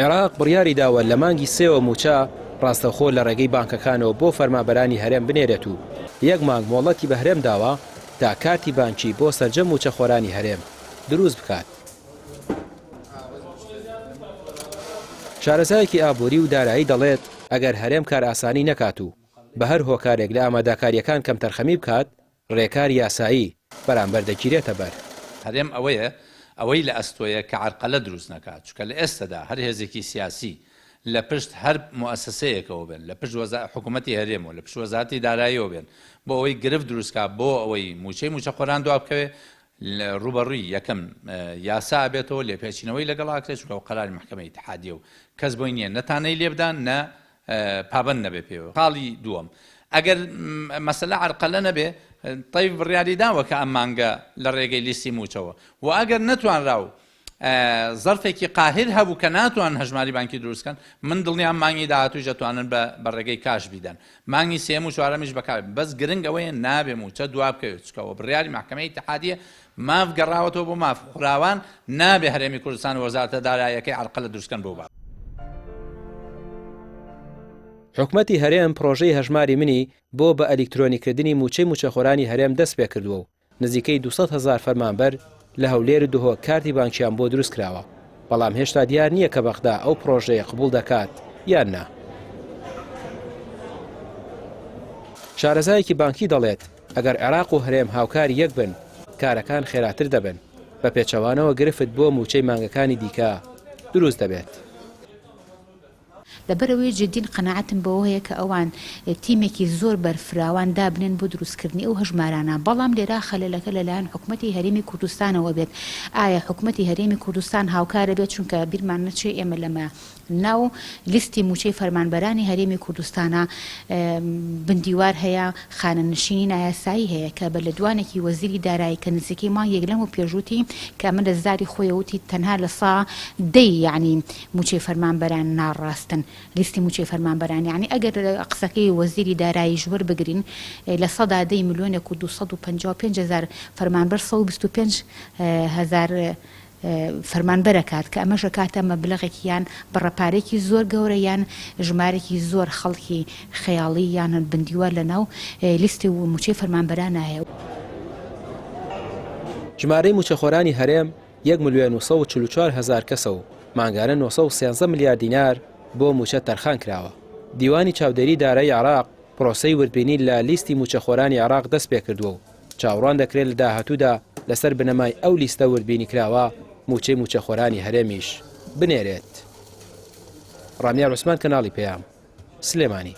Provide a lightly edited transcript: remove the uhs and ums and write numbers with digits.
عێراق بڕیاری داوە لە مانگی سێوە موچە ڕاستەوخۆ لە ڕێگەی بانکەکانەوە بۆ فەرمانبەرانی هەرێم بنێرێت و یەک مانگ مۆڵەتی بە هەرێم داوە تا کارتی بانکی بۆ سەرجەم موچەخۆرانی هەرێم دروست بکات. شارەزایەکی ئابووری و دارایی دەڵێت ئەگەر هەرێم کار ئاسانی نەکات و بە هەر هۆکارێک لە ئامادەکاریەکان کەم تەرخەمی بکات ڕێکار یاسایی بەرامبەر دەگیرێتە بەر. هەرێم ئەوەی لە ئەستۆیە کە عەرقەلە دروست نەکات، چونکە لە ئێستادا هەر هێزێکی سیاسی لە پشت هەر موسسەیەکەوە بن، لە پشت حکوومەتی هەرێمەوە لە پشت وەزارەتی داراییەوە بێن بۆ ئەوەی گرفت دروستکات بۆ ئەوەی موچەخۆران دوا بکەوێ ڕوبەڕووی یەکەم یاسا بێتەوە لێپێچینەوەی لەگەڵاکرێت چونکە قەراری محکەمەی اتحادیە و کەس بۆی نییە نەتانەی لێبدان نە پابەند نەبێ پێوە. خاڵی دووەم ئەگەر مەسەلە عەرقەلە نەبێ طیب بڕیاری داوە کە ئەم مانگە لە ڕێگەی لیستی موچەوە و ئەگەر نەتوانرا و زەرفێکی قاهر هەبوو کە ناتوان هەژماری بانکی دروستکەن، من دڵنیام مانگی داهاتووی دەتوانن بە ڕێگەی کاش بیدەن، مانگی سێم و چوارەمیش بەکار بەس گرنگ ئەوەیە نابێ موچە دوا بکەوێت چکەوە بڕیاری محکەمەی اتحادیە ماف گەڕاوەتەوە بۆ ماف خوراوان نابێ هەرێمی کوردستان وەزارەتە داراییەکەی عەرقەلە دروستکەن بۆ باب. حکومەتی هەرێم پرۆژەی هەژماری منی بۆ بە ئەلیکترۆنیکردنی موچەی موچەخۆرانی هەرێم دەست پێ کردووە و نزیکەی 200,000 فەرمانبەر لە هەولێر دهۆ کارتی بانکیان بۆ دروست کراوە، بەڵام هێشتا دیار نییە کە بەغدا ئەو پرۆژەیە قبول دەکات یان نا. شارەزایەکی بانکی دەڵێت ئەگەر عێراق و هەرێم هاوکاری یەک بن کارەکان خێراتر دەبن، بە پێچەوانەوە گرفت بۆ موچەی مانگەکانی دیکە دروست دەبێت. لەبەرەوەی جدین قەناعەتم بەوە هەیە کە ئەوان تیمێکی زۆر بەرفراوان دابنن بۆ دروستکردنی ئەو هەژمارانە، بەڵام لێرا خەلەلەکە لەلایەن حکوومەتی هەرێمی کوردستانەوە بێت. ئایا حکوومەتی هەرێمی کوردستان هاوکارە بێت؟ چونکە بیرمان نەچێ ئێمە لەمە ناو لیستی موچەی فەرمانبەرانی هەرێمی کوردستانە بندیوار هەیە، خانەنشینی نایاسایی هەیە کە بە لە دوانێکی وەزیری دارایی کە نزیکەی مانگێک لەم و پێشووتی کە من لە زاری خۆیەوتی تەنها لە سا دەی یعنی موچەی فەرمانبەران ناڕاستن لیستی موچەی فەرمانبەران، یعنی ئەگەر قسەکەی وەزیری دارایی ژوەر بگرین لە سەدا 10 ملیۆنێک و 255,000 فەرمانبەر 125,000 فەرمانبەرە کات کە ئەمەش کاتە مەبلەغێکیان بەڕەپارێکی زۆر گەورە یان ژمارێکی زۆر خەڵکی خەیاڵی یان بندیوار لەناو لیستی و موچەی فەرمانبەران هەیە. ژمارەی موچەخۆرانی هەرێم 1,144,000 کەسە و مانگانە 913 ملیار دینار بۆ موچە تەرخان کراوە. دیوانی چاودێری دارایی عێراق پرۆسەی وردبینی لە لیستی موچەخۆرانی عێراق دەست پێ کردووە و چاوەڕوان دەکرێت لە داهاتوودا لەسەر بنەمای ئەو لیستە وردبینی کراوە موچەی موچەخۆرانی هەرێمیش بنێرێت. ڕامیار عوسمان، کەناڵی پێیام، سلێمانی.